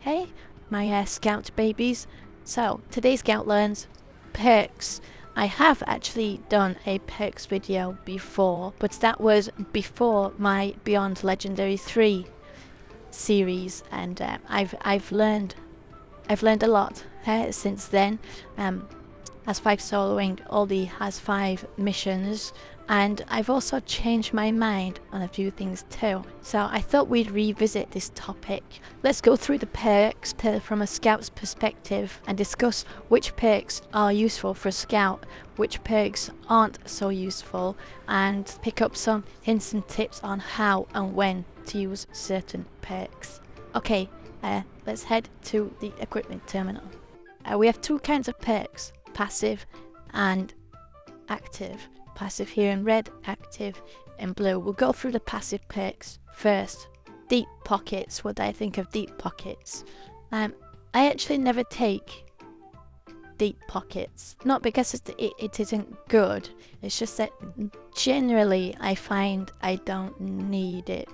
Hey, my Scout babies. So, today's Scout learns perks. I have actually done a perks video before, but that was before my Beyond Legendary 3 series, and I've learned a lot since then. As 5 soloing Aldi has 5 missions, and I've also changed my mind on a few things too. So I thought we'd revisit this topic. Let's go through the perks from a scout's perspective and discuss which perks are useful for a scout, which perks aren't so useful, and pick up some hints and tips on how and when to use certain perks. Okay, let's head to the equipment terminal. We have two kinds of perks, passive and active. Passive here in red, active in blue. We'll go through the passive perks first. Deep pockets. What do I think of deep pockets? I actually never take deep pockets. Not because it isn't good. It's just that generally I find I don't need it.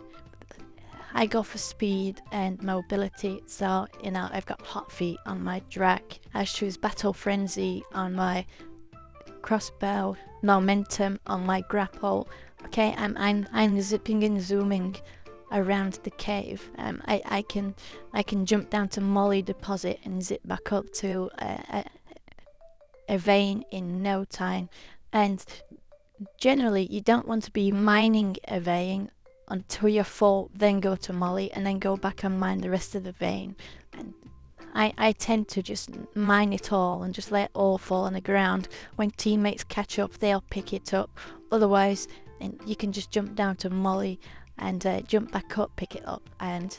I go for speed and mobility, so I've got hot feet on my drag. I choose battle frenzy on my crossbow, momentum on my grapple. Okay, I'm zipping and zooming around the cave. I can jump down to Molly deposit and zip back up to a vein in no time. And generally, you don't want to be mining a vein until you're full, then go to Molly, and then go back and mine the rest of the vein. And I tend to just mine it all and just let it all fall on the ground. When teammates catch up, they'll pick it up. Otherwise, and you can just jump down to Molly and jump back up, pick it up, and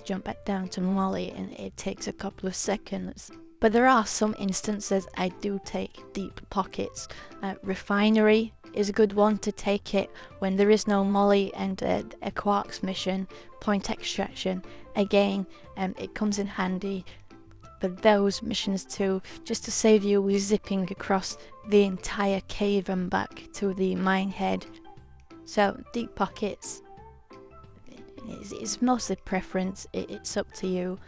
jump back down to Molly, and it takes a couple of seconds. But there are some instances I do take deep pockets. Refinery is a good one to take it when there is no Molly and a Quarks mission. Point extraction, again, it comes in handy for those missions too, just to save you zipping across the entire cave and back to the mine head. So deep pockets, it's mostly preference. It's up to you,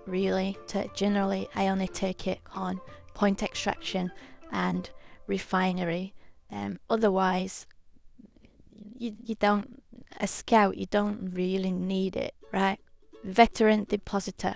really. Generally, I only take it on point extraction and refinery. Otherwise, you don't. A scout, you don't really need it, right? Veteran depositor.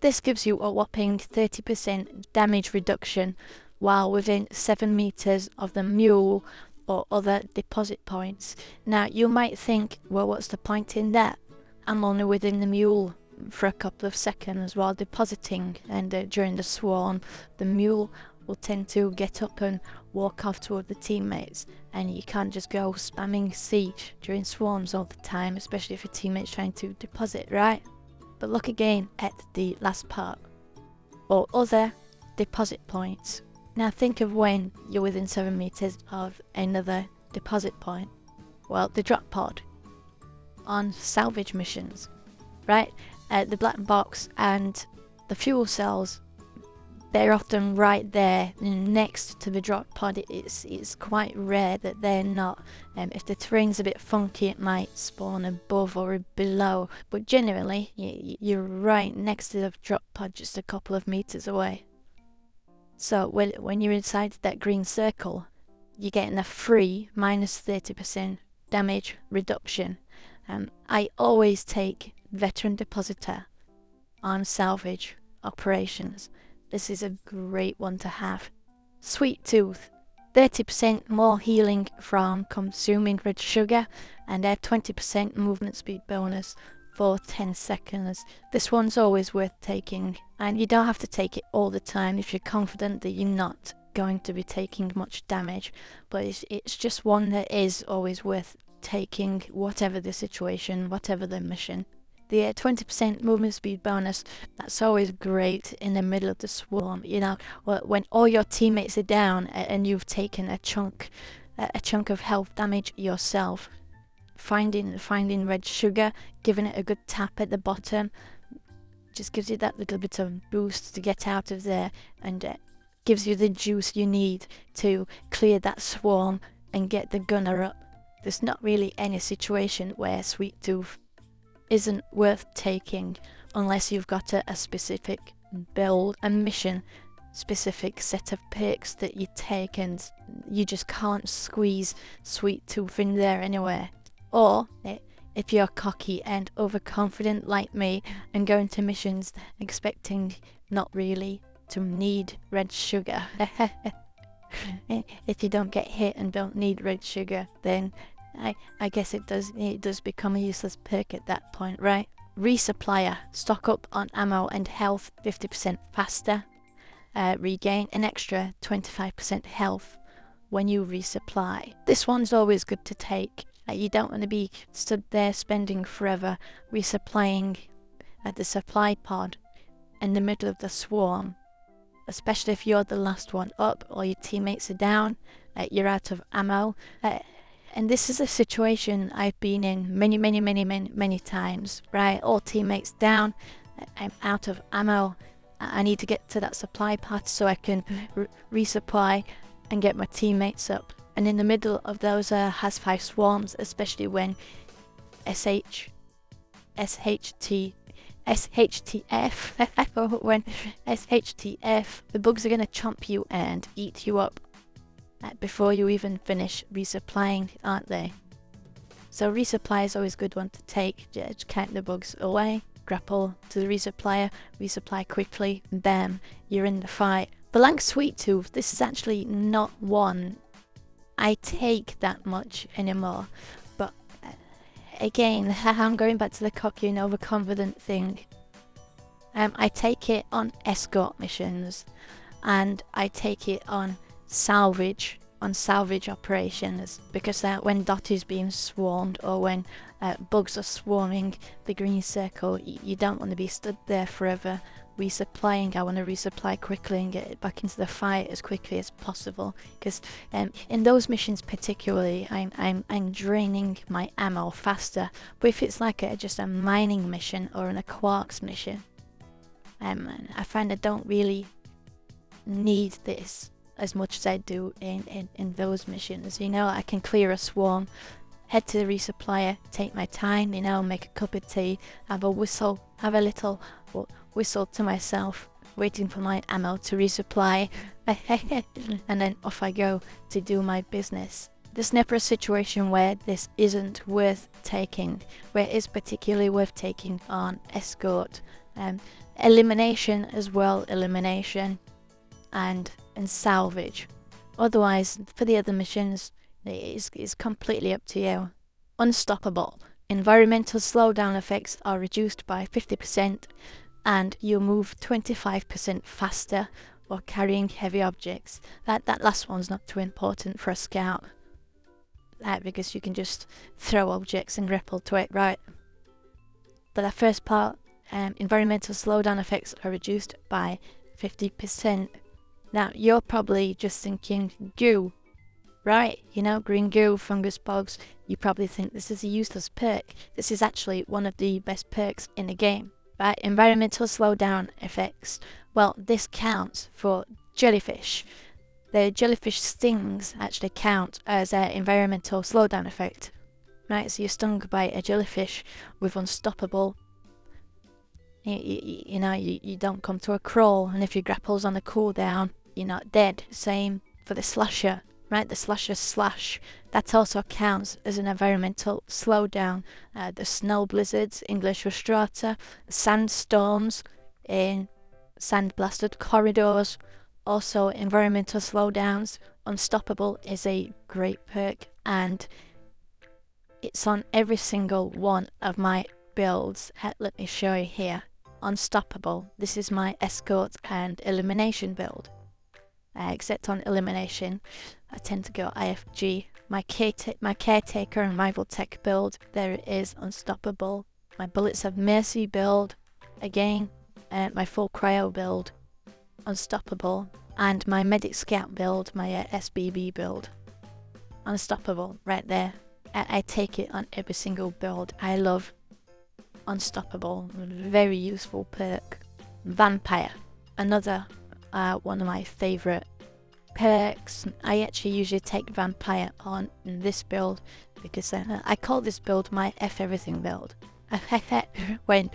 This gives you a whopping 30% damage reduction while within 7 meters of the mule or other deposit points. Now you might think, well, what's the point in that? I'm only within the mule for a couple of seconds while depositing, and during the swarm the mule will tend to get up and walk off toward the teammates, and you can't just go spamming C during swarms all the time, especially if your teammate's trying to deposit, right? But look again at the last part, or other deposit points. Now think of when you're within 7 meters of another deposit point. Well, the drop pod on salvage missions, right? The black box and the fuel cells, they're often right there next to the drop pod. It's quite rare that they're not. If the terrain's a bit funky, it might spawn above or below, but generally you're right next to the drop pod, just a couple of meters away. So when you're inside that green circle, you're getting a free minus 30% damage reduction. I always take veteran depositor on salvage operations. This is a great one to have. Sweet Tooth, 30% more healing from consuming red sugar, and a 20% movement speed bonus for 10 seconds. This one's always worth taking, and you don't have to take it all the time if you're confident that you're not going to be taking much damage, but it's just one that is always worth taking, whatever the situation, whatever the mission. The 20% movement speed bonus, that's always great in the middle of the swarm, when all your teammates are down and you've taken a chunk of health damage yourself. Finding red sugar, giving it a good tap at the bottom, just gives you that little bit of boost to get out of there, and gives you the juice you need to clear that swarm and get the gunner up. There's not really any situation where Sweet Tooth isn't worth taking unless you've got a specific build, a mission specific set of perks that you take, and you just can't squeeze sweet tooth in there anyway. Or if you're cocky and overconfident like me and go into missions expecting not really to need red sugar. If you don't get hit and don't need red sugar, then I guess it does become a useless perk at that point, right? Resupplier. Stock up on ammo and health 50% faster. Regain an extra 25% health when you resupply. This one's always good to take. You don't want to be stood there spending forever resupplying at the supply pod in the middle of the swarm, especially if you're the last one up or your teammates are down, you're out of ammo. And this is a situation I've been in many times, right? All teammates down, I'm out of ammo. I need to get to that supply pod so I can resupply and get my teammates up. And in the middle of those has-5 swarms, especially when SHTF, when SHTF, the bugs are going to chomp you and eat you up before you even finish resupplying, aren't they? So resupply is always a good one to take. Just count the bugs away, grapple to the resupplier, resupply quickly, and bam, you're in the fight. Blank Sweet Tooth, this is actually not one I take that much anymore, but again, I'm going back to the cocky and overconfident thing. I take it on escort missions, and I take it on salvage operations, because when Dot is being swarmed or when bugs are swarming the green circle, you don't want to be stood there forever resupplying. I want to resupply quickly and get it back into the fight as quickly as possible, because in those missions particularly, I'm draining my ammo faster. But if it's like just a mining mission or a quarks mission, I find I don't really need this as much as I do in those missions. You know, I can clear a swarm, head to the resupplier, take my time, you know, make a cup of tea, have a little whistle to myself, waiting for my ammo to resupply, and then off I go to do my business. There's never a situation where this isn't worth taking, where it is particularly worth taking on escort. Elimination as well, and salvage. Otherwise, for the other missions, it's completely up to you. Unstoppable. Environmental slowdown effects are reduced by 50%, and you move 25% faster while carrying heavy objects. That last one's not too important for a scout, because you can just throw objects and grapple to it, right? But that first part, environmental slowdown effects are reduced by 50%. Now, you're probably just thinking goo, right? You know, green goo, fungus bugs. You probably think this is a useless perk. This is actually one of the best perks in the game, right? Environmental slowdown effects. Well, this counts for jellyfish. The jellyfish stings actually count as an environmental slowdown effect, right? So you're stung by a jellyfish with unstoppable. You know, you don't come to a crawl, and if your grapple's on a cooldown, you're not dead. Same for the slasher, right? The slasher slash, that also counts as an environmental slowdown. The snow blizzards, English Rostrata, sandstorms in sand-blasted corridors, also environmental slowdowns. Unstoppable is a great perk, and it's on every single one of my builds. Let me show you here. Unstoppable. This is my escort and elimination build. Except on elimination, I tend to go IFG. My caretaker and rival tech build, there it is, unstoppable. My bullets of mercy build, again, my full cryo build, unstoppable, and my medic scout build, my SBB build, unstoppable. Right there. I take it on every single build. I love unstoppable, very useful perk. Vampire, another one of my favourite perks. I actually usually take Vampire on this build because I call this build my F everything build. when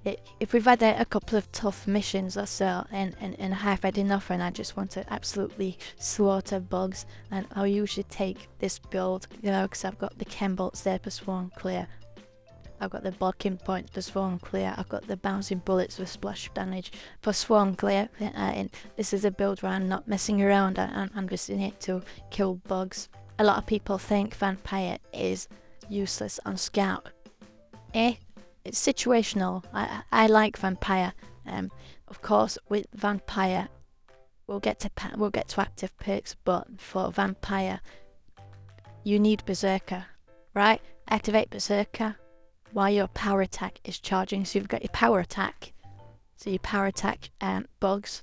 if we've had a couple of tough missions or so, and I've had enough and I just want to absolutely slaughter bugs, and I'll usually take this build, you know, because I've got the chem bolts there for swarm clear, I've got the blocking point for swarm clear, I've got the bouncing bullets for splash damage for swarm clear, and this is a build where I'm not messing around, I'm just in it to kill bugs. A lot of people think vampire is useless on scout. It's situational. I like vampire. Of course, with vampire, we'll get to active perks, but for vampire, you need berserker, right? Activate berserker while your power attack is charging. So you've got your power attack. So you power attack bugs,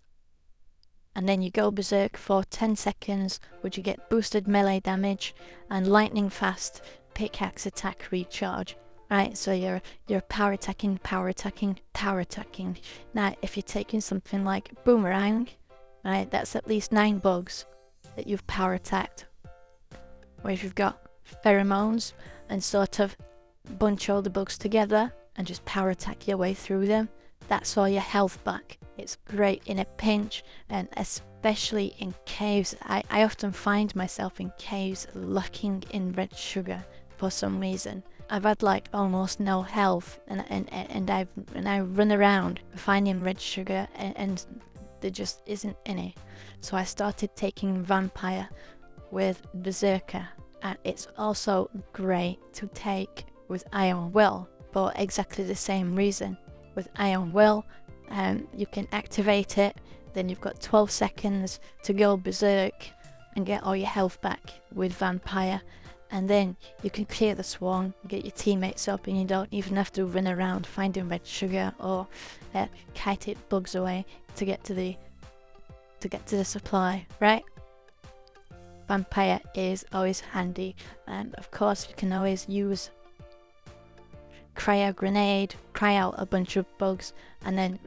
and then you go berserk for 10 seconds, which you get boosted melee damage and lightning fast pickaxe attack recharge. Right, so you're power attacking. Now, if you're taking something like boomerang, right, that's at least 9 bugs that you've power attacked. Whereas you've got pheromones and sort of bunch all the bugs together and just power attack your way through them. That's all your health back. It's great in a pinch, and especially in caves. I often find myself in caves looking in red sugar for some reason. I've had like almost no health, and I run around finding red sugar, and there just isn't any. So I started taking vampire with berserker, and it's also great to take with iron will for exactly the same reason. With iron will, you can activate it, then you've got 12 seconds to go berserk and get all your health back with vampire. And then you can clear the swarm, get your teammates up, and you don't even have to run around finding red sugar or kite bugs away to get to the supply, right? Vampire is always handy, and of course you can always use cryo grenade, cry out a bunch of bugs, and then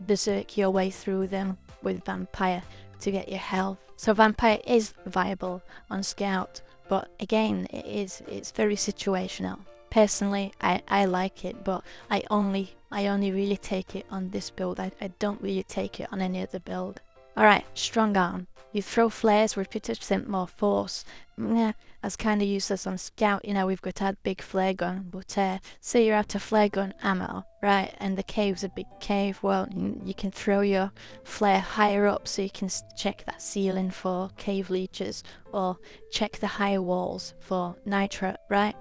berserk your way through them with vampire to get your health. So vampire is viable on scout. But again, it's very situational. Personally, I like it, but I only really take it on this build. I don't really take it on any other build. Alright, strong arm. You throw flares with 50% more force. That's kind of useless on scout. You know, we've got to add big flare gun, but say you're out of flare gun ammo, right? And the cave's a big cave. Well, you can throw your flare higher up so you can check that ceiling for cave leeches, or check the higher walls for nitrate, right?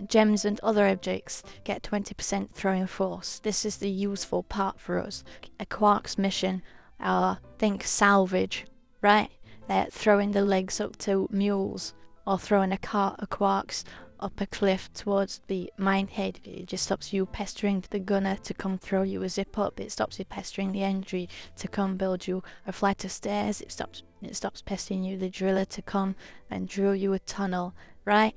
Gems and other objects get 20% throwing force. This is the useful part for us. A Quark's mission, think salvage, right? Throwing the legs up to mules, or throwing a cart of Quarks up a cliff towards the mine head. It just stops you pestering the gunner to come throw you a zip up. It stops you pestering the entry to come build you a flight of stairs. It stops pestering you the driller to come and drill you a tunnel, right?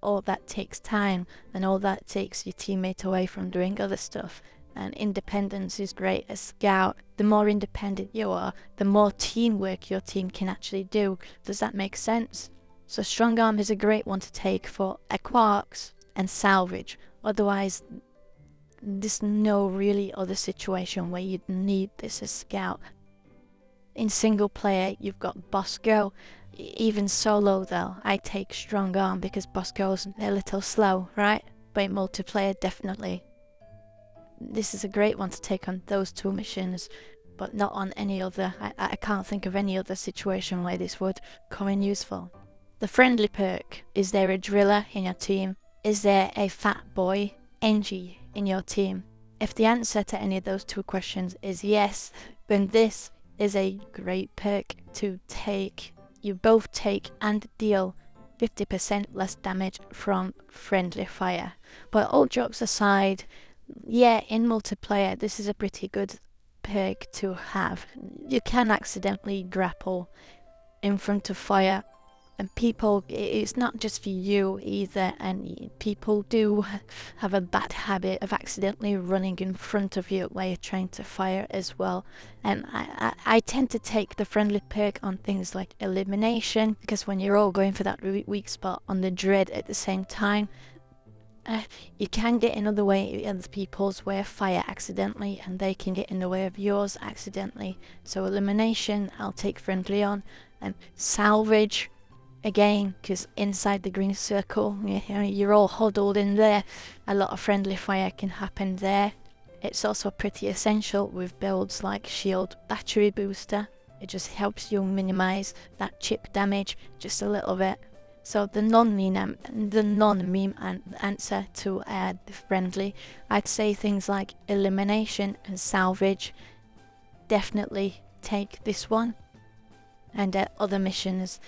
All that takes time, and all that takes your teammate away from doing other stuff. And independence is great as scout. The more independent you are, the more teamwork your team can actually do. Does that make sense? So strong arm is a great one to take for quarks and salvage. Otherwise, there's no really other situation where you'd need this as scout. In single player, you've got Bosco. Even solo though, I take strong arm because Bosco's a little slow, right? But in multiplayer, definitely. This is a great one to take on those 2 missions, but not on any other. I can't think of any other situation where this would come in useful. The friendly perk. Is there a driller in your team? Is there a fat boy, NG, in your team? If the answer to any of those 2 questions is yes, then this is a great perk to take. You both take and deal 50% less damage from friendly fire. But all jokes aside, yeah, in multiplayer, this is a pretty good perk to have. You can accidentally grapple in front of fire, and people, it's not just for you either, and people do have a bad habit of accidentally running in front of you while you're trying to fire as well. And I tend to take the friendly perk on things like elimination, because when you're all going for that weak spot on the dread at the same time, You can get in other people's way of fire accidentally, and they can get in the way of yours accidentally. So elimination, I'll take friendly on, and salvage, again, because inside the green circle, you're all huddled in there. A lot of friendly fire can happen there. It's also pretty essential with builds like shield battery booster. It just helps you minimize that chip damage just a little bit. So the non-meme answer to the friendly, I'd say things like elimination and salvage. Definitely take this one. And other missions,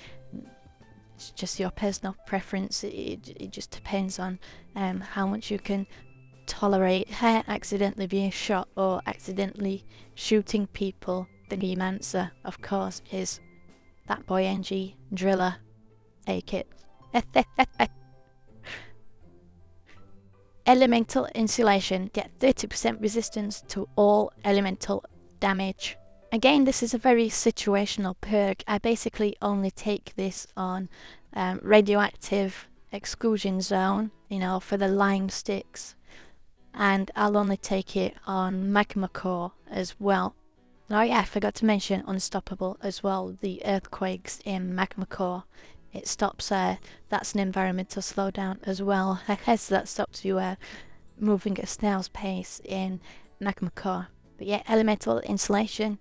it's just your personal preference. It just depends on how much you can tolerate accidentally being shot or accidentally shooting people. The meme answer, of course, is that boy NG driller. Take it. Elemental insulation. Get 30% resistance to all elemental damage. Again, this is a very situational perk. I basically only take this on radioactive exclusion zone, for the lime sticks. And I'll only take it on magma core as well. Oh yeah, I forgot to mention unstoppable as well. The earthquakes in magma core. It stops, that's an environmental slowdown as well. So that stops you moving at snail's pace in magma core. But yeah, elemental insulation.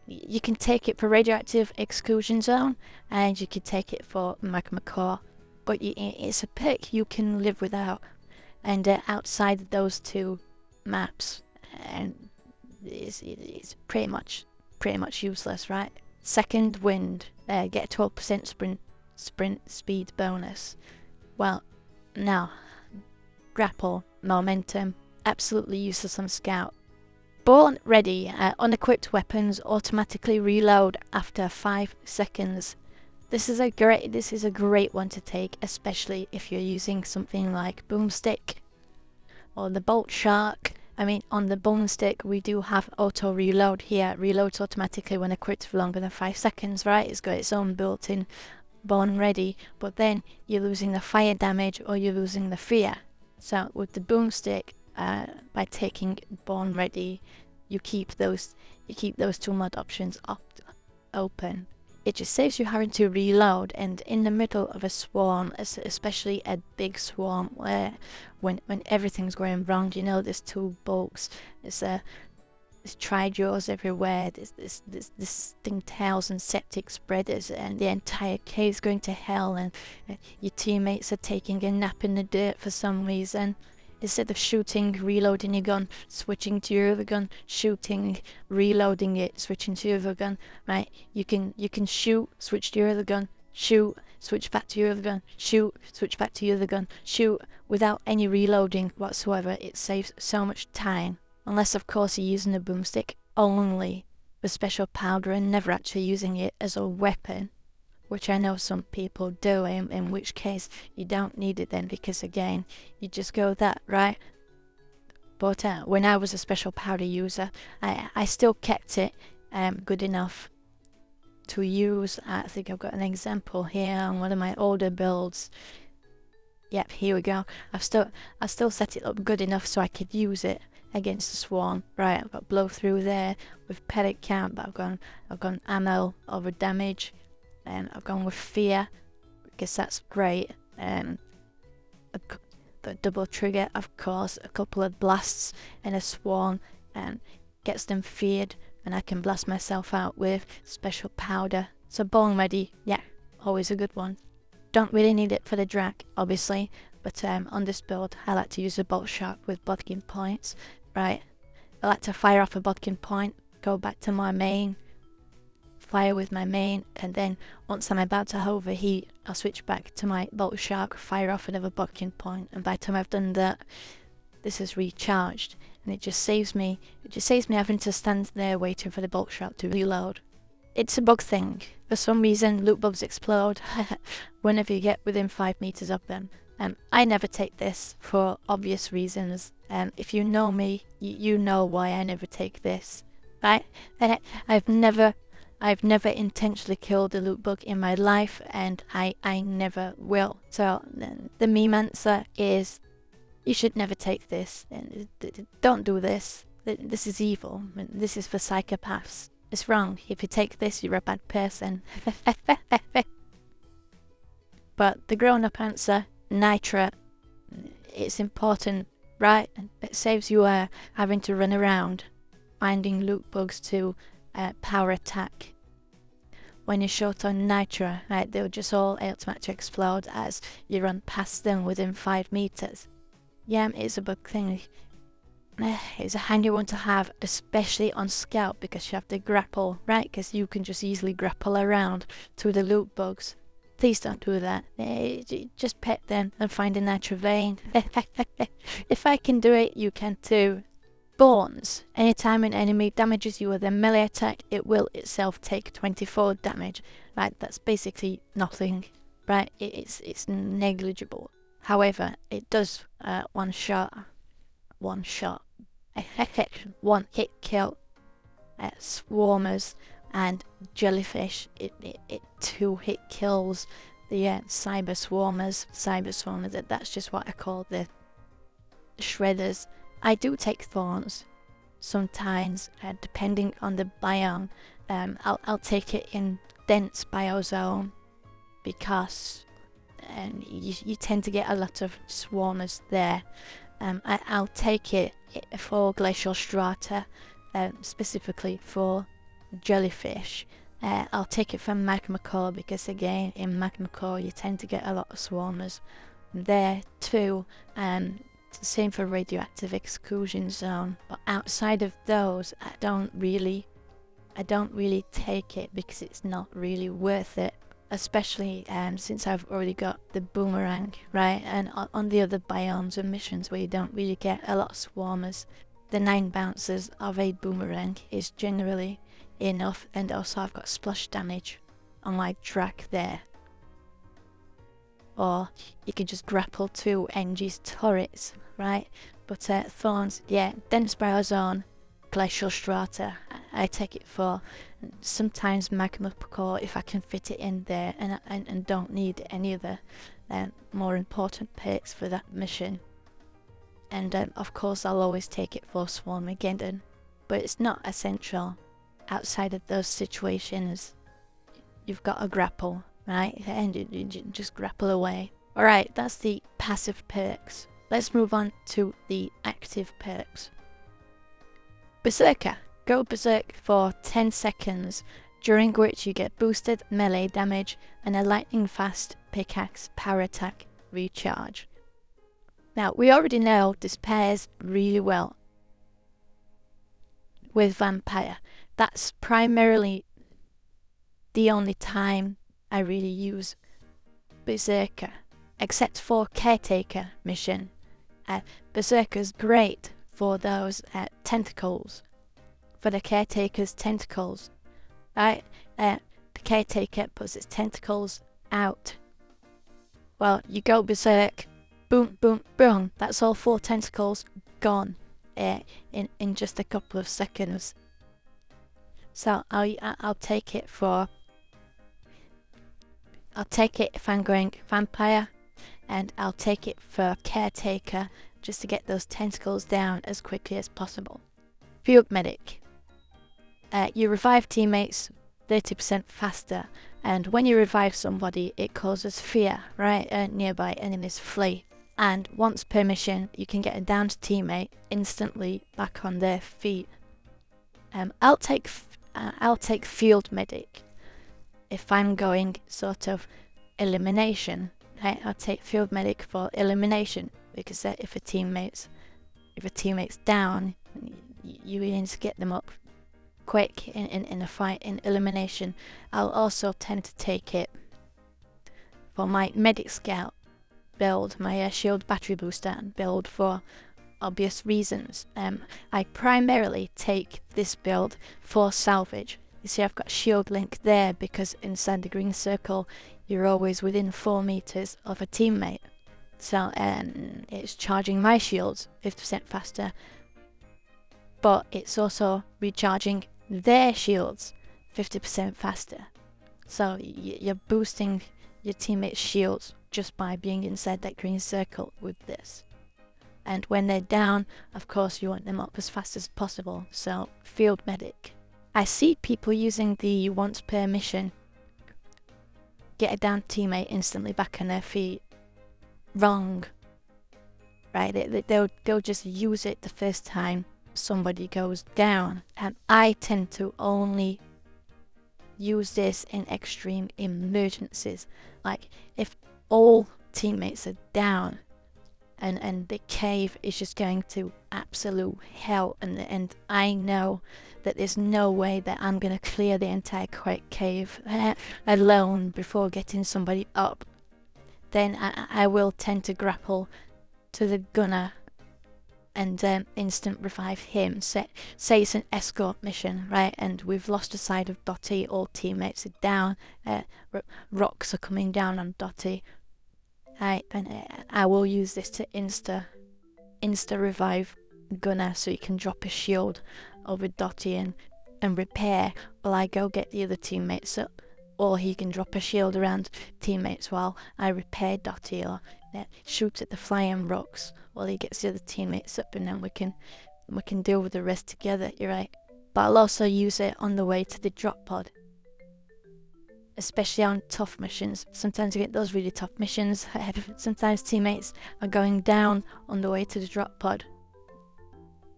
You can take it for radioactive exclusion zone, and you can take it for magma core. But it's a perk you can live without. And outside those two maps, and it's pretty much useless, right? Second wind, get 12% sprint speed bonus. Well, no. Grapple, momentum, absolutely useless on scout. Born ready, unequipped weapons automatically reload after 5 seconds. This is a great one to take, especially if you're using something like boomstick or the bolt shark. I mean, on the boomstick we do have auto reload here. Reloads automatically when equipped for longer than 5 seconds, right? It's got its own built-in born ready, but then you're losing the fire damage or you're losing the fear. So with the boomstick, by taking born ready, you keep those two mod options open. It just saves you having to reload, and in the middle of a swarm, especially a big swarm, where when everything's going wrong, there's two bulks, there's trijaws everywhere, there's stingtails and septic spreaders, and the entire cave's going to hell, and your teammates are taking a nap in the dirt for some reason. Instead of shooting, reloading your gun, switching to your other gun, shooting, reloading it, switching to your other gun, right? You can shoot, switch to your other gun, shoot, switch back to your other gun, shoot, switch back to your other gun, shoot, without any reloading whatsoever. It saves so much time. Unless, of course, you're using a boomstick only with special powder and never actually using it as a weapon, which I know some people do, in which case you don't need it then, because again, you just go that, right? But when I was a special powder user, I still kept it good enough to use. I think I've got an example here on one of my older builds. Yep, here we go. I still set it up good enough so I could use it against the swarm. Right, I've got blow through there with pedic count, but I've gone ammo over damage. And I've gone with fear, because that's great. The double trigger, of course, a couple of blasts in a swarm, and gets them feared, and I can blast myself out with special powder. So born ready, yeah, always a good one. Don't really need it for the drag, obviously, but on this build, I like to use a bolt shark with bodkin points, right? I like to fire off a bodkin point, go back to my main, fire with my main, and then once I'm about to overheat, I'll switch back to my bolt shark, fire off another bodkin point, and by the time I've done that, this is recharged, and it just saves me having to stand there waiting for the bolt shark to reload. It's a bug thing. For some reason, loot bugs explode whenever you get within 5 meters of them. I never take this for obvious reasons. If you know me, you know why I never take this, right? I've never intentionally killed a loot bug in my life, and I never will. So the meme answer is You should never take this. Don't do this. This is evil. This is for psychopaths. It's wrong. If you take this, you're a bad person. But the grown-up answer, Nitra, it's important, right? It saves you having to run around, finding loot bugs to power attack. When you're short on Nitra, right, they'll just all automatically explode as you run past them within 5 meters. Yeah, it's a bug thing. It's a handy one to have, especially on Scout, because you have to grapple, right? Because you can just easily grapple around to the loot bugs. Please don't do that. Just pet them and find a Nitra vein. If I can do it, you can too. Thorns. Anytime an enemy damages you with a melee attack, it will itself take 24 damage. Right, that's basically nothing. Right, it's negligible. However, it does one hit kill swarmers and jellyfish. It 2-hit kills the cyber swarmers. That's just what I call the shredders. I do take thorns sometimes, depending on the biome. I'll take it in dense biozone because you tend to get a lot of swarmers there. I'll take it for glacial strata, specifically for jellyfish. I'll take it from magma core because again in magma core you tend to get a lot of swarmers there too. Same for radioactive exclusion zone, but outside of those I don't really take it because it's not really worth it, especially since I've already got the boomerang, right? And on the other biomes and missions where you don't really get a lot of swarmers, the 9 bounces of a boomerang is generally enough, and also I've got splash damage on my track there. Or you can just grapple to NG's turrets, right? But thorns, yeah, dense biozone, glacial strata, I take it for. Sometimes magma core if I can fit it in there and don't need any other more important perks for that mission. And of course I'll always take it for Swarmageddon, but it's not essential. Outside of those situations, you've got a grapple, right? And you just grapple away. Alright, that's the passive perks. Let's move on to the active perks. Berserker. Go berserk for 10 seconds, during which you get boosted melee damage and a lightning fast pickaxe power attack recharge. Now, we already know this pairs really well with Vampire. That's primarily the only time I really use Berserker, except for Caretaker mission. Berserker's great for those tentacles, for the Caretaker's tentacles, right? The Caretaker puts its tentacles out. Well, you go Berserk, boom, boom, boom, that's all 4 tentacles gone in just a couple of seconds. So I'll take it if I'm going Vampire, and I'll take it for Caretaker just to get those tentacles down as quickly as possible. Field Medic. You revive teammates 30% faster, and when you revive somebody it causes fear, right? Nearby enemies flee, and once per mission you can get a downed teammate instantly back on their feet. I'll take Field Medic if I'm going sort of elimination. Right? I'll take Field Medic for elimination because if a teammate's down, you need to get them up quick in a fight in elimination. I'll also tend to take it for my Medic Scout build, my shield battery booster build for obvious reasons. I primarily take this build for salvage. You see, I've got shield link there because inside the green circle you're always within 4 meters of a teammate, so it's charging my shields 50% faster, but it's also recharging their shields 50% faster. So you're boosting your teammates' shields just by being inside that green circle with this. and when they're down, of course you want them up as fast as possible, so field medic. I see people using the once per mission, get a down teammate instantly back on their feet. Wrong. Right, they'll just use it the first time somebody goes down, and I tend to only use this in extreme emergencies, like if all teammates are down and the cave is just going to absolute hell, and I know that there's no way that I'm gonna clear the entire cave alone before getting somebody up, then I will tend to grapple to the gunner and instant revive him. Say it's an escort mission, right, and we've lost a side of Dotty, all teammates are down, rocks are coming down on Dotty, right, and I will use this to insta revive gunner, so you can drop a shield over Dotty and repair while I go get the other teammates up, or he can drop a shield around teammates while I repair Dotty, or shoot at the flying rocks while he gets the other teammates up, and then we can deal with the rest together. You're right. But I'll also use it on the way to the drop pod, especially on tough missions. Sometimes you get those really tough missions. Sometimes teammates are going down on the way to the drop pod.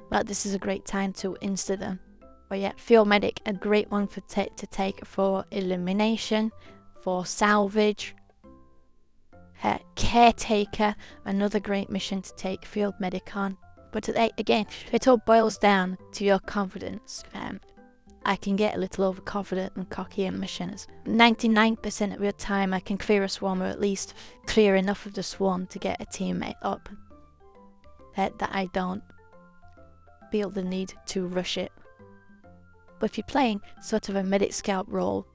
Well, this is a great time to insta them. But yeah, field medic, a great one to take for elimination, for salvage. Caretaker, another great mission to take field medic on. But again, it all boils down to your confidence. I can get a little overconfident and cocky in missions. 99% of the time I can clear a swarm, or at least clear enough of the swarm to get a teammate up, that I don't feel the need to rush it. But if you're playing sort of a medic scout role,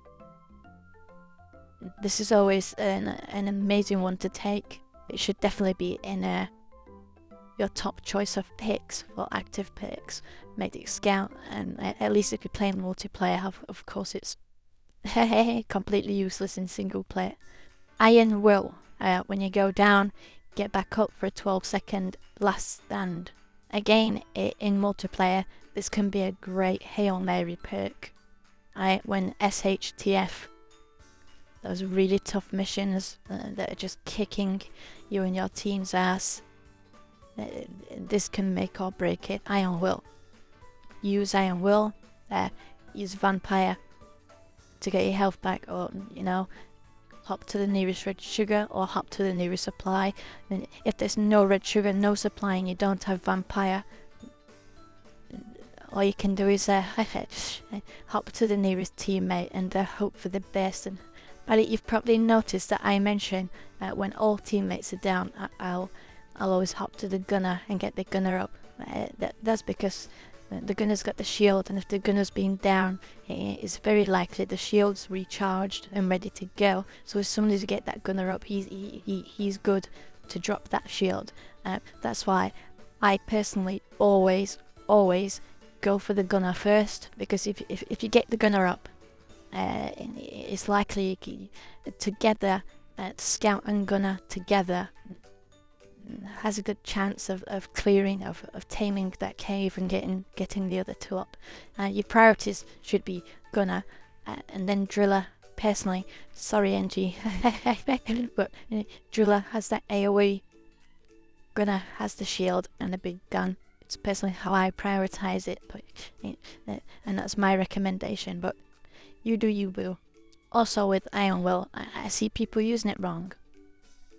this is always an amazing one to take. It should definitely be in your top choice of picks for active picks. Medic scout, and at least if you're playing multiplayer, of course it's completely useless in single player. Iron Will, when you go down, get back up for a 12-second last stand. Again, in multiplayer, this can be a great Hail Mary perk. When SHTF, those really tough missions that are just kicking you and your team's ass, this can make or break it. Iron Will. Use Iron Will, use Vampire to get your health back, or, hop to the nearest red sugar or hop to the nearest supply. And if there's no red sugar, no supply, and you don't have Vampire, all you can do is hop to the nearest teammate and hope for the best. But you've probably noticed that I mention when all teammates are down, I'll always hop to the gunner and get the gunner up. That's because the gunner's got the shield, and if the gunner's been down, it's very likely the shield's recharged and ready to go. So as soon as you get that gunner up, he's good to drop that shield. That's why I personally always go for the gunner first, because if you get the gunner up, it's likely together, scout and gunner together has a good chance of clearing, of taming that cave and getting the other two up. Your priorities should be gunner and then driller. Personally, sorry NG, but driller has that AoE, gunner has the shield and a big gun. It's personally how I prioritize it, but and that's my recommendation. But you do you, boo. Also with Iron Will, I see people using it wrong.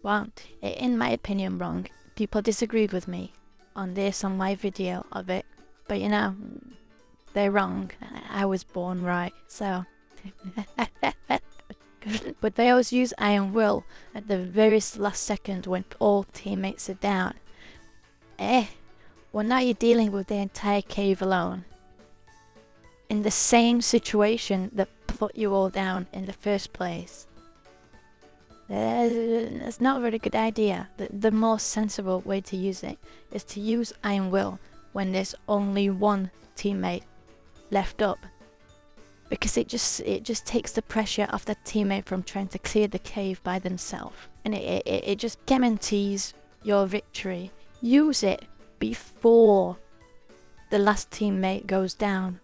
Well, in my opinion, wrong. People disagreed with me on my video of it, but they're wrong. I was born right, so. But they always use Iron Will at the very last second when all teammates are down. Well, now you're dealing with the entire cave alone, in the same situation that put you all down in the first place. That's not a very good idea. The more sensible way to use it is to use Iron Will when there's only one teammate left up, because it just takes the pressure off the teammate from trying to clear the cave by themselves, and it just guarantees your victory. use it before the last teammate goes down,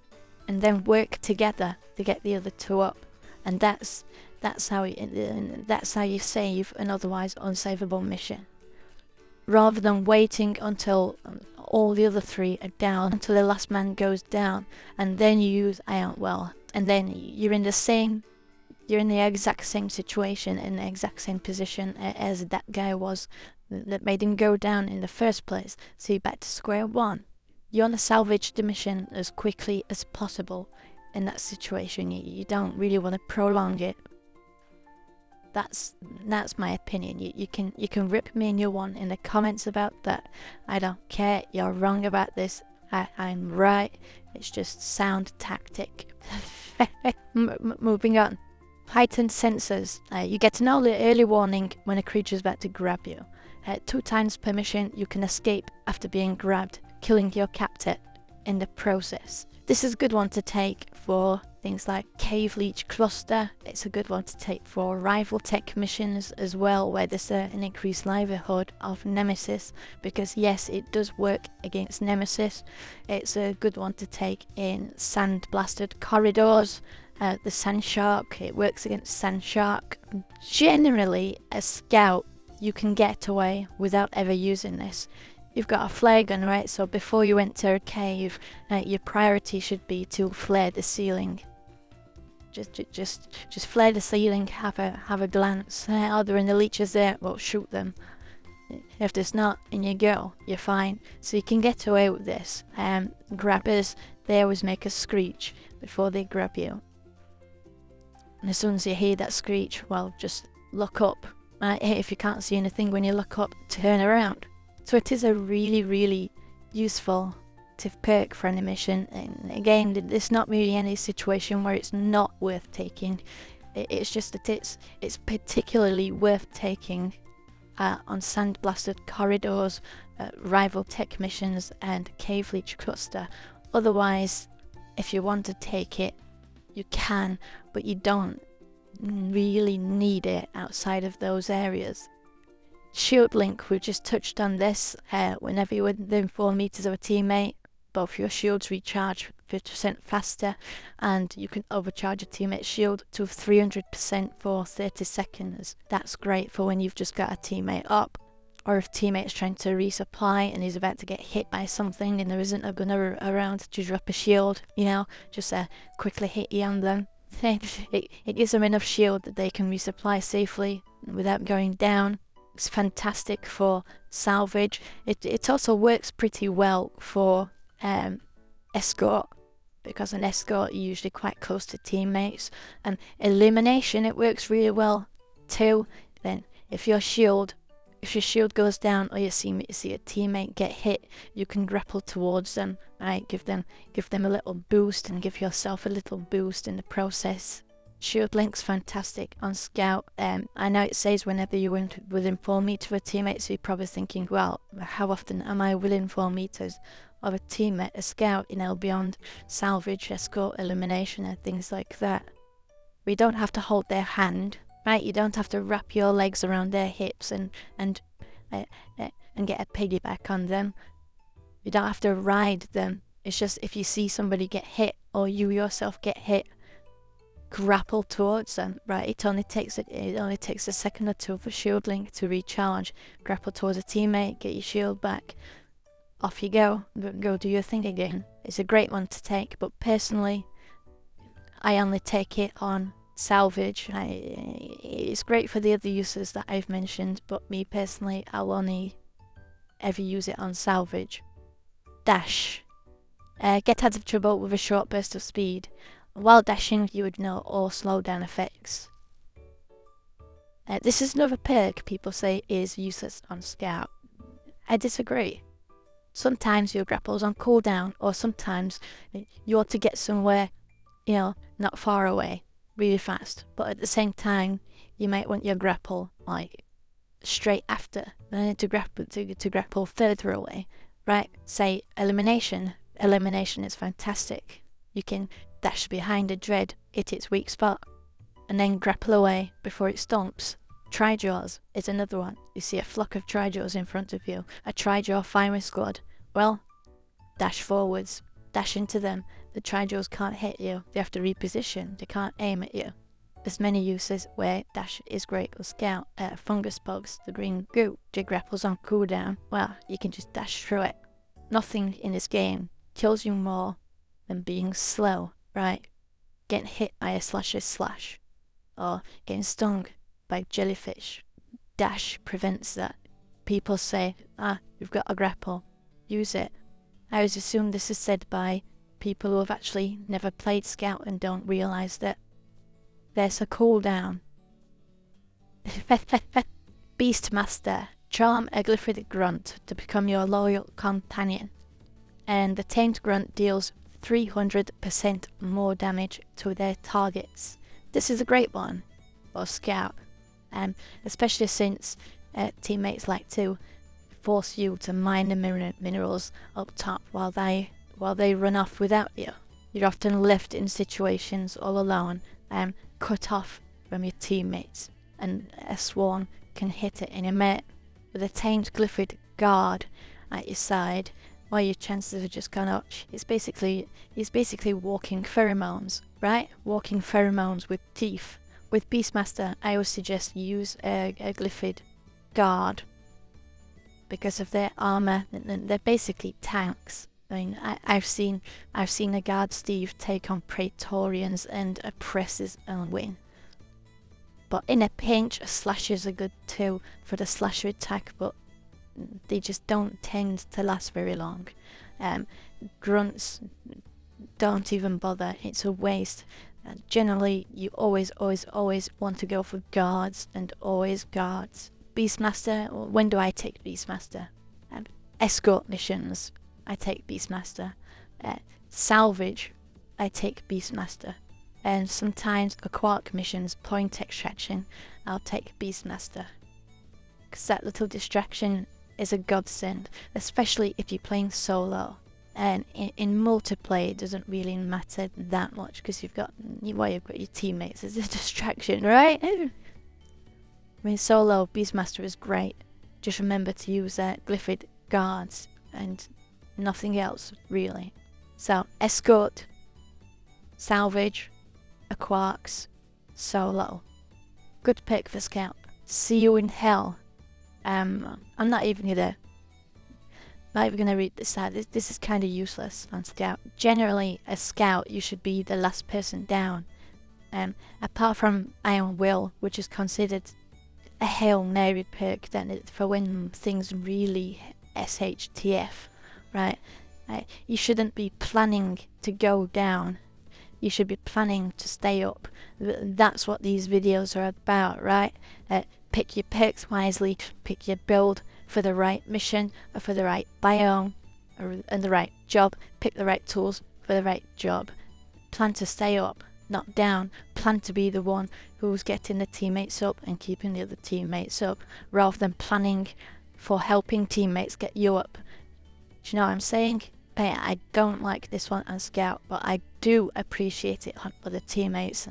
and then work together to get the other two up. And that's how you save an otherwise unsavable mission, rather than waiting until all the other three are down, until the last man goes down, and then you use Iron Well, and then you're in the exact same situation, in the exact same position as that guy was that made him go down in the first place. So you're back to square one. You want to salvage the mission as quickly as possible in that situation. You don't really want to prolong it. That's my opinion. You can rip me a new one in the comments about that. I don't care. You're wrong about this. I'm right. It's just sound tactic. Moving on. Heightened sensors. You get an early warning when a creature is about to grab you. 2 times per mission you can escape after being grabbed, killing your captor in the process. This is a good one to take for things like Cave Leech Cluster. It's a good one to take for rival tech missions as well, where there's an increased livelihood of Nemesis, because yes, it does work against Nemesis. It's a good one to take in sand blasted corridors. The Sand Shark, it works against Sand Shark. Generally, a scout, you can get away without ever using this. You've got a flare gun, right? So before you enter a cave, your priority should be to flare the ceiling. Just flare the ceiling. Have a glance. Are there any leeches there? Well, shoot them. If there's not, and you go, you're fine. So you can get away with this. Grabbers, they always make a screech before they grab you. And as soon as you hear that screech, well, just look up. If you can't see anything when you look up, turn around. So it is a really, really useful perk for any mission. And again, there's not really any situation where it's not worth taking. It's just that it's particularly worth taking on sand-blasted corridors, rival tech missions, and Cave Leech Cluster. Otherwise, if you want to take it, you can, but you don't really need it outside of those areas. Shield link, we just touched on this. Whenever you're within 4 meters of a teammate, both your shields recharge 50% faster, and you can overcharge a teammate's shield to 300% for 30 seconds. That's great for when you've just got a teammate up, or if teammate's trying to resupply and he's about to get hit by something and there isn't a gunner around to drop a shield, just quickly hit you on them. It gives them enough shield that they can resupply safely without going down. It's fantastic for salvage. It also works pretty well for escort, because an escort you're usually quite close to teammates. And elimination, it works really well too. Then if your shield goes down, or you see a teammate get hit, you can grapple towards them, right? Give them a little boost and give yourself a little boost in the process. Shield link's fantastic on scout. I know it says whenever you're within 4 meters of a teammate, so you're probably thinking, well, how often am I within 4 meters of a teammate, a scout, beyond salvage, escort, elimination, and things like that? We don't have to hold their hand, right? You don't have to wrap your legs around their hips and get a piggyback on them. You don't have to ride them. It's just if you see somebody get hit, or you yourself get hit, grapple towards them, right? It only takes a second or two for shield link to recharge. Grapple towards a teammate, get your shield back, off you go do your thing again. It's a great one to take, but personally, I only take it on salvage. It's great for the other uses that I've mentioned, but me personally, I'll only ever use it on salvage. Dash. Get out of trouble with a short burst of speed. While dashing, you ignore all slowdown effects. This is another perk people say is useless on scout. I disagree. Sometimes your grapple's on cooldown, or sometimes you ought to get somewhere, not far away, really fast. But at the same time, you might want your grapple like straight after, to grapple further away, right? Say elimination. Elimination is fantastic. You can dash behind a dread, hit its weak spot, and then grapple away before it stomps. Trijaws is another one. You see a flock of Trijaws in front of you, a Trijaw firing squad. Well, dash forwards, dash into them. The Trijaws can't hit you, they have to reposition, they can't aim at you. There's many uses where dash is great or scout. Fungus bugs, the green goo, jig grapples on cooldown. Well, you can just dash through it. Nothing in this game kills you more than being slow, right? Getting hit by a slasher's slash, or getting stung by jellyfish. Dash prevents that. People say, you've got a grapple, use it. I always assume this is said by people who have actually never played Scout and don't realise that there's a cooldown. Beastmaster. Charm a Glyphid Grunt to become your loyal companion. And the tamed grunt deals 300% more damage to their targets. This is a great one for Scout. Especially since teammates like to force you to mine the minerals up top while they run off without you. You're often left in situations all alone, cut off from your teammates, and a swarm can hit it in a minute. With a tamed Glyphid guard at your side, well, your chances are just gone up. It's basically walking pheromones, right? Walking pheromones with teeth. With Beastmaster, I always suggest use a Glyphid guard because of their armor. They're basically tanks. I mean, I've seen a guard Steve take on Praetorians and press his own win. But in a pinch, slashers are good too for the slasher attack, but they just don't tend to last very long. Grunts, don't even bother. It's a waste. Generally, you always want to go for guards, and always guards. Beastmaster, when do I take Beastmaster? Escort missions, I take Beastmaster. Salvage, I take Beastmaster. And sometimes a quark missions, point extraction, I'll take Beastmaster. Because that little distraction is a godsend, especially if you're playing solo. And in multiplayer, it doesn't really matter that much because you've got your teammates as a distraction, right? I mean, solo Beastmaster is great. Just remember to use Glyphid guards and nothing else really. So escort, salvage, a quarks, solo. Good pick for Scout. See you in hell. I'm not even gonna read this out. This is kind of useless on Scout. Generally, a Scout, you should be the last person down. Apart from Iron Will, which is considered a Hail Mary perk for when things really SHTF, right? You shouldn't be planning to go down. You should be planning to stay up. That's what these videos are about, right? Pick your perks wisely, pick your build for the right mission, or for the right biome, and the right job. Pick the right tools for the right job. Plan to stay up, not down. Plan to be the one who's getting the teammates up and keeping the other teammates up, rather than planning for helping teammates get you up. Do you know what I'm saying? I don't like this one on Scout, but I do appreciate it on other teammates.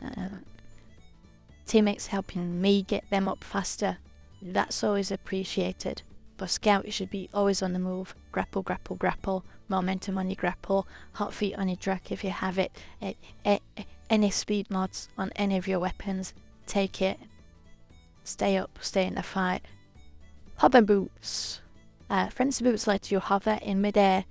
Teammates helping me get them up faster. That's always appreciated. But Scout, you should be always on the move. Grapple, grapple, grapple. Momentum on your grapple. Hot feet on your track if you have it. Any speed mods on any of your weapons. Take it. Stay up, stay in the fight. Hover boots. Frenzy boots let you hover in midair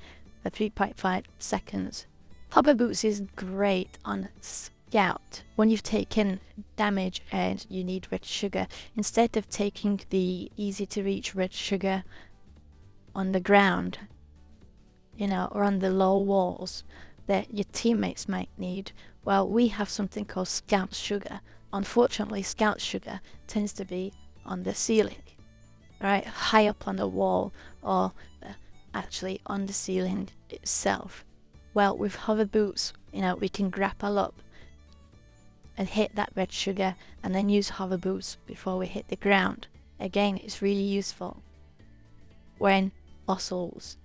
for 3.5 seconds. Hover boots is great on Scout when you've taken damage and you need red sugar. Instead of taking the easy to reach red sugar on the ground, or on the low walls that your teammates might need, well, we have something called Scout sugar. Unfortunately, Scout sugar tends to be on the ceiling, right, high up on the wall, or actually on the ceiling itself. Well, with hover boots, we can grapple up and hit that red sugar, and then use hover boots before we hit the ground. Again, it's really useful when fossils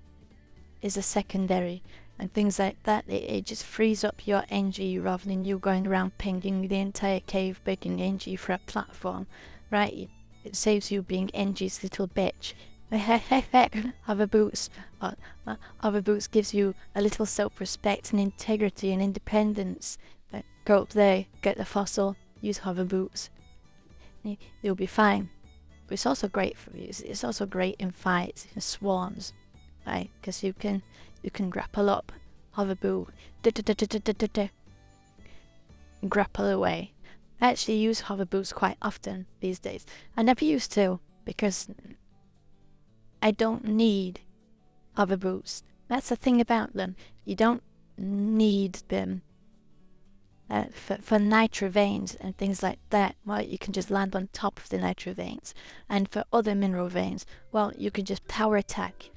is a secondary and things like that. It just frees up your NG rather than you going around pinging the entire cave begging NG for a platform, right? It saves you being Angie's little bitch. Hover boots. Hover boots gives you a little self-respect and integrity and independence. Go up there, get the fossil, use hover boots. You'll be fine. But it's also great for you. It's also great in fights, in swarms, right? Because you can grapple up, hover boot, grapple away. I actually use hover boots quite often these days. I never used to, because I don't need hover boots. That's the thing about them. You don't need them for nitro veins and things like that. Well, you can just land on top of the nitro veins. And for other mineral veins, well, you can just power attack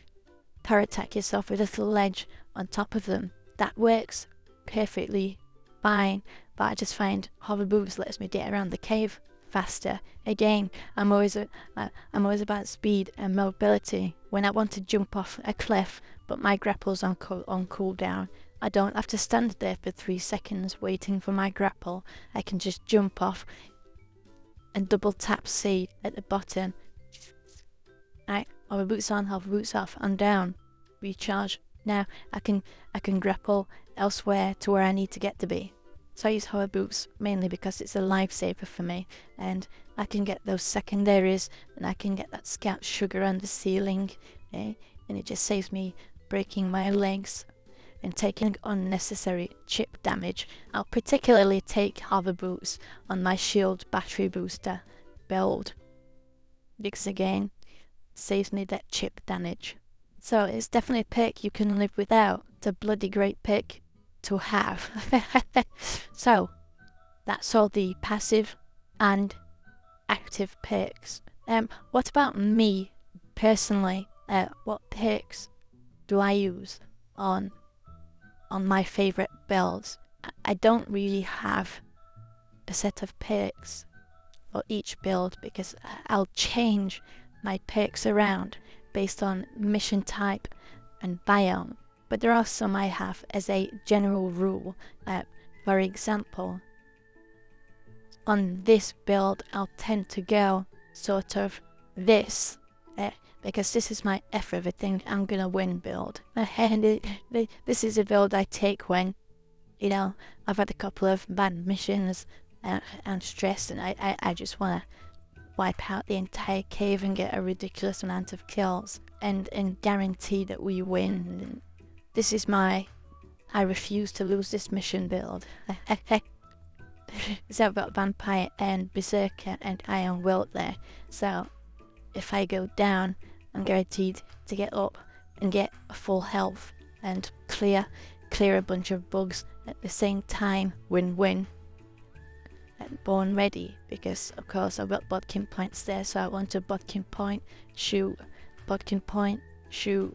yourself with a little ledge on top of them. That works perfectly fine. But I just find hover boots lets me get around the cave faster. Again, I'm always about speed and mobility. When I want to jump off a cliff, but my grapple's on cooldown, I don't have to stand there for 3 seconds waiting for my grapple. I can just jump off and double tap C at the bottom. Right, hover boots on, hover boots off, I'm down. Recharge. Now I can grapple elsewhere to where I need to get to be. So I use hover boots mainly because it's a lifesaver for me, and I can get those secondaries, and I can get that scout sugar on the ceiling, and it just saves me breaking my legs and taking unnecessary chip damage. I'll particularly take hover boots on my shield battery booster build, because again, it saves me that chip damage. So it's definitely a pick you can live without. It's a bloody great pick to have. So that's all the passive and active picks. What about me personally? What picks do I use on my favorite builds? I don't really have a set of picks for each build, because I'll change my picks around based on mission type and biome. But there are some I have as a general rule. For example, on this build I'll tend to go sort of this, because this is my everything I'm gonna win build. And this is a build I take when, you know, I've had a couple of bad missions and stress, and I just wanna wipe out the entire cave and get a ridiculous amount of kills and guarantee that we win. This is my I refuse to lose this mission build. So I've got Vampire and Berserker and Iron Wilt there. So if I go down, I'm guaranteed to get up and get a full health and clear a bunch of bugs at the same time. Win-win. And born ready, because of course I've got bodkin points there, so I want a bodkin point, shoot, bodkin point, shoot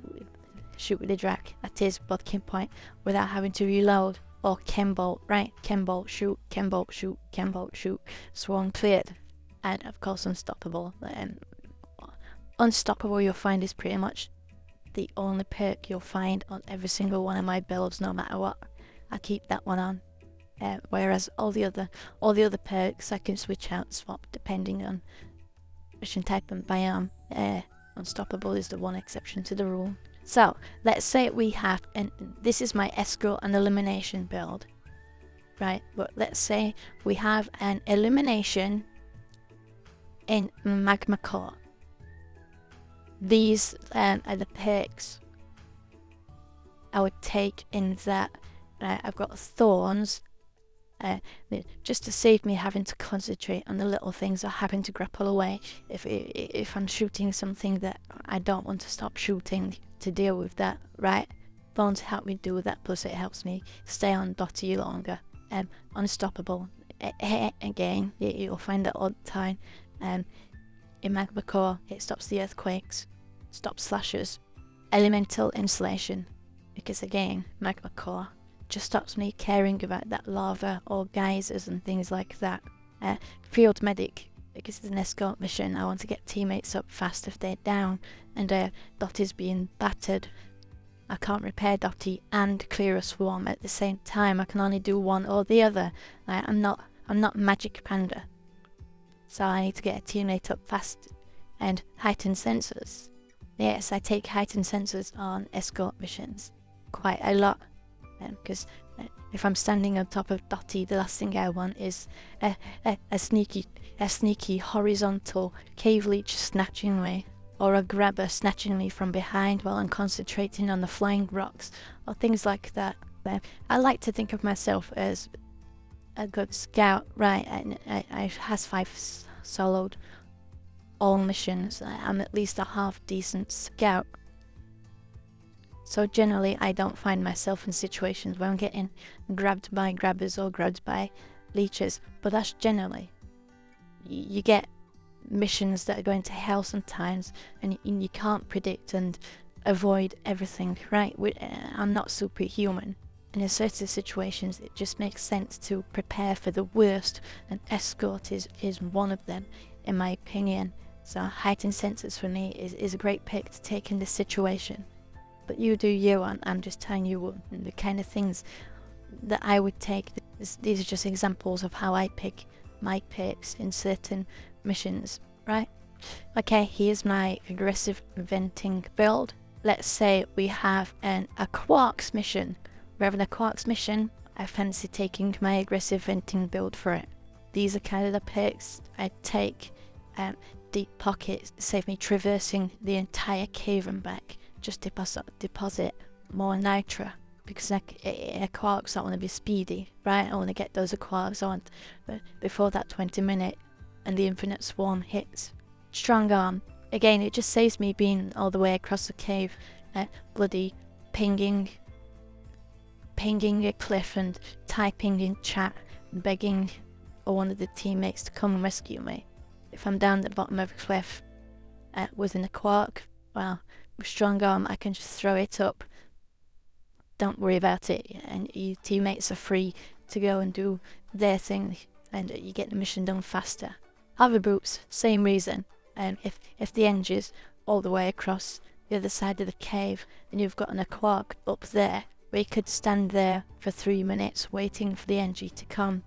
with the drag. That is bodkin point without having to reload. Or Chembolt, right? Chembolt, shoot, Chembolt, shoot, Chembolt, shoot. Swarm cleared. And of course Unstoppable. Unstoppable you'll find is pretty much the only perk you'll find on every single one of my builds, no matter what. I keep that one on. Whereas all the other perks I can switch out, swap depending on mission type and biome. Unstoppable is the one exception to the rule. So let's say we have, and this is my escrow and elimination build, right? But let's say we have an elimination in magma core. These are the perks I would take in that. I've got thorns. Just to save me having to concentrate on the little things or having to grapple away if I'm shooting something that I don't want to stop shooting to deal with that, right? Thorns help me do that, plus it helps me stay on Dotty longer. Unstoppable, again, you'll find that all the time. In Magma Core, it stops the earthquakes, stops slashes. Elemental insulation, because again, Magma Core just stops me caring about that lava or geysers and things like that. Field medic, because it's an escort mission, I want to get teammates up fast if they're down and Dotty's being battered. I can't repair Dotty and clear a swarm at the same time. I can only do one or the other. I'm not Magic Panda. so I need to get a teammate up fast. And heightened sensors. Yes, I take heightened sensors on escort missions quite a lot, because if I'm standing on top of Dottie, the last thing I want is a sneaky horizontal cave leech snatching me, or a grabber snatching me from behind while I'm concentrating on the flying rocks, or things like that. I like to think of myself as a good scout, right? I has 5 soloed all missions. I'm at least a half decent scout. So generally I don't find myself in situations where I'm getting grabbed by grabbers or grabbed by leeches, but that's generally. You get missions that are going to hell sometimes, and you can't predict and avoid everything, right? I'm not superhuman. And in certain situations it just makes sense to prepare for the worst, and escort is one of them, in my opinion. So heightened sensors for me is a great pick to take in this situation. But you do you, and I'm just telling you the kind of things that I would take. These are just examples of how I pick my picks in certain missions, right? Okay, here's my aggressive venting build. Let's say we have a quarks mission. We're having a quarks mission. I fancy taking my aggressive venting build for it. These are kind of the picks I take. Deep pockets save me traversing the entire cave and back. Just deposit more nitra, because a quarks, I want to be speedy, right? I want to get those quarks on before that 20-minute and the infinite swarm hits. Strong arm, again, it just saves me being all the way across the cave, bloody pinging a cliff and typing in chat, begging for one of the teammates to come and rescue me. If I'm down at the bottom of a cliff within a quark, well, with strong arm I can just throw it up. Don't worry about it, and your teammates are free to go and do their thing, and you get the mission done faster. Hover boots, same reason. If the end is all the way across the other side of the cave and you've got a quark up there, we could stand there for 3 minutes waiting for the NG to come,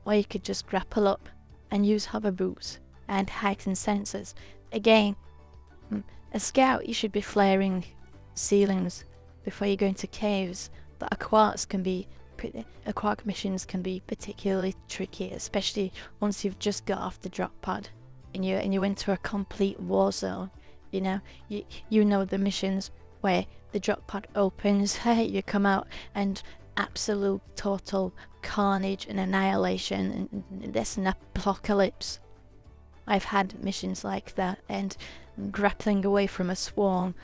or you could just grapple up and use hover boots and heightened sensors. Again, a scout, you should be flaring ceilings before you go into caves, but a quark missions can be particularly tricky, especially once you've just got off the drop pod and you enter a complete war zone. You know the missions where the drop pod opens, you come out, and absolute total carnage and annihilation, and there's an apocalypse. I've had missions like that, and grappling away from a swarm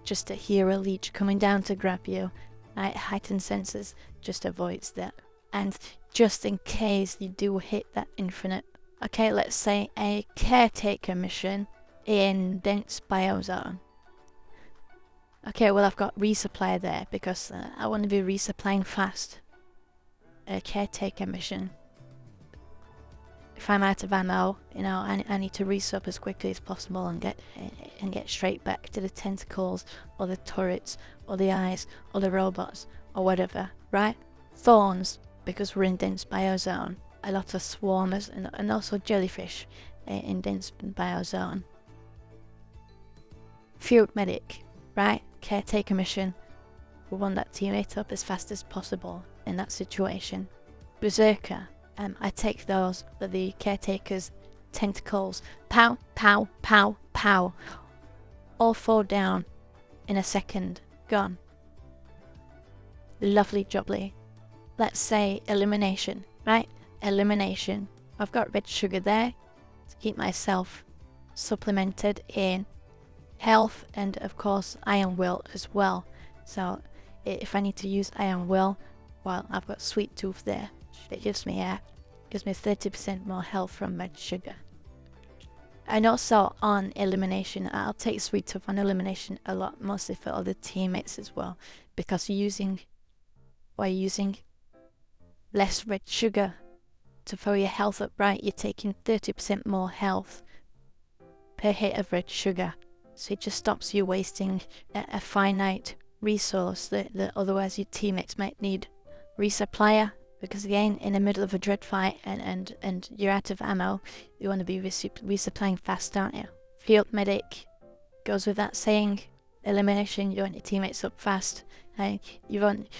just to hear a leech coming down to grab you. Heightened sensors just avoids that. And just in case you do hit that infinite, okay, let's say a caretaker mission in dense biozone. Okay, well, I've got resupply there because I want to be resupplying fast. A caretaker mission. If I'm out of ammo, I need to resup as quickly as possible and get straight back to the tentacles or the turrets or the eyes or the robots or whatever, right? Thorns, because we're in dense biozone. A lot of swarmers and also jellyfish in dense biozone. Field medic, right? Caretaker mission. We want that teammate up as fast as possible in that situation. Berserker. I take those, but the caretaker's tentacles, pow, pow, pow, pow, all fall down in a second, gone. Lovely jubbly. Let's say elimination, right? Elimination. I've got red sugar there to keep myself supplemented in health and of course iron will as well. So if I need to use iron will, well, I've got sweet tooth there. It gives me 30% more health from red sugar. And also on elimination, I'll take sweet tooth on elimination a lot, mostly for other teammates as well, because using less red sugar to fill your health up, right, you're taking 30% more health per hit of red sugar. So it just stops you wasting a finite resource that otherwise your teammates might need. Resupplier, because again, in the middle of a dread fight and you're out of ammo, you want to be resupplying fast, aren't you? Field medic goes with that saying. Elimination, you want your teammates up fast.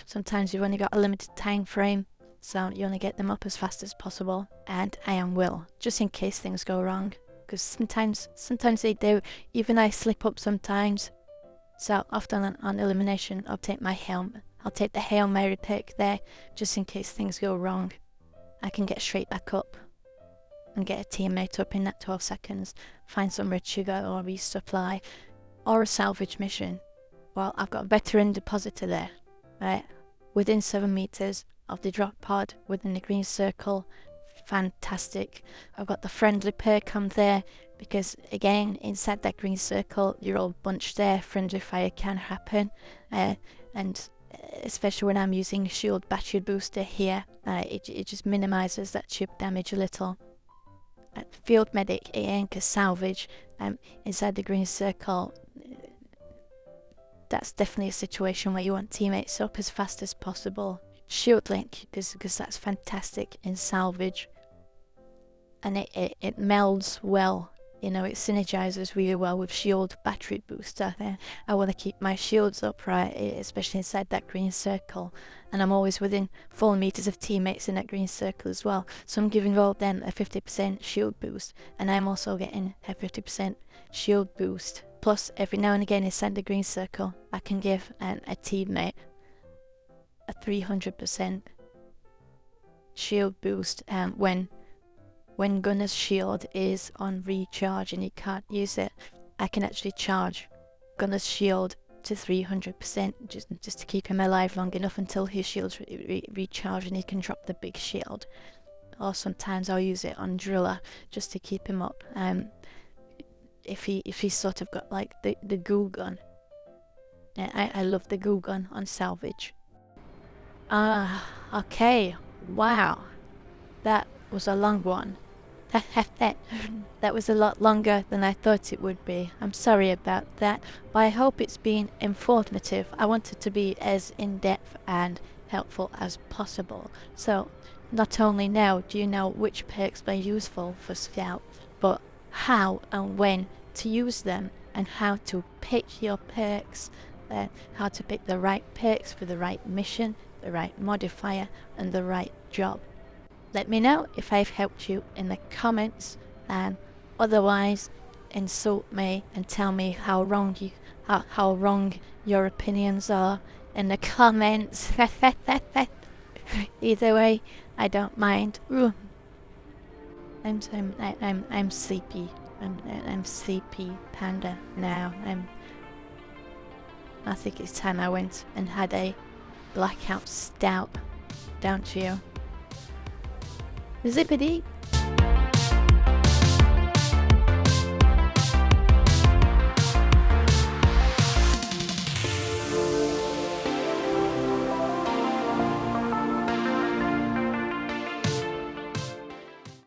Sometimes you've only got a limited time frame, so you want to get them up as fast as possible. And I am Will, just in case things go wrong, because sometimes they do. Even I slip up sometimes. So often on elimination, I'll take my helm. I'll take the Hail Mary pick there, just in case things go wrong. I can get straight back up and get a teammate up in that 12 seconds, find some red sugar or resupply, or a salvage mission. Well, I've got a veteran depositor there, right? Within 7 meters of the drop pod, within the green circle. Fantastic. I've got the friendly perk on there, because again, inside that green circle, you're all bunched there, friendly fire can happen. And especially when I'm using shield battery booster here, it just minimizes that chip damage a little. Field medic, again, cause salvage, inside the green circle, that's definitely a situation where you want teammates up as fast as possible. Shield link, because that's fantastic in salvage, and it melds well. You know, it synergizes really well with shield battery booster. I want to keep my shields up, right, especially inside that green circle, and I'm always within 4 meters of teammates in that green circle as well, so I'm giving all them a 50% shield boost, and I'm also getting a 50% shield boost. Plus, every now and again inside the green circle, I can give a teammate a 300% shield boost when Gunner's shield is on recharge and he can't use it. I can actually charge Gunner's shield to 300% just to keep him alive long enough until his shield's recharged and he can drop the big shield. Or sometimes I'll use it on Driller just to keep him up. If he's sort of got like the goo gun. I love the goo gun on salvage. Okay, wow, that was a long one. That was a lot longer than I thought it would be. I'm sorry about that, but I hope it's been informative. I want it to be as in-depth and helpful as possible. So, not only now do you know which perks are useful for Scout, but how and when to use them, and how to pick your perks, how to pick the right perks for the right mission, the right modifier, and the right job. Let me know if I've helped you in the comments, and otherwise insult me and tell me how wrong your opinions are in the comments. Either way, I don't mind. Ooh. I'm sleepy. I'm sleepy panda now. I think it's time I went and had a blackout stout, don't you? Zippity!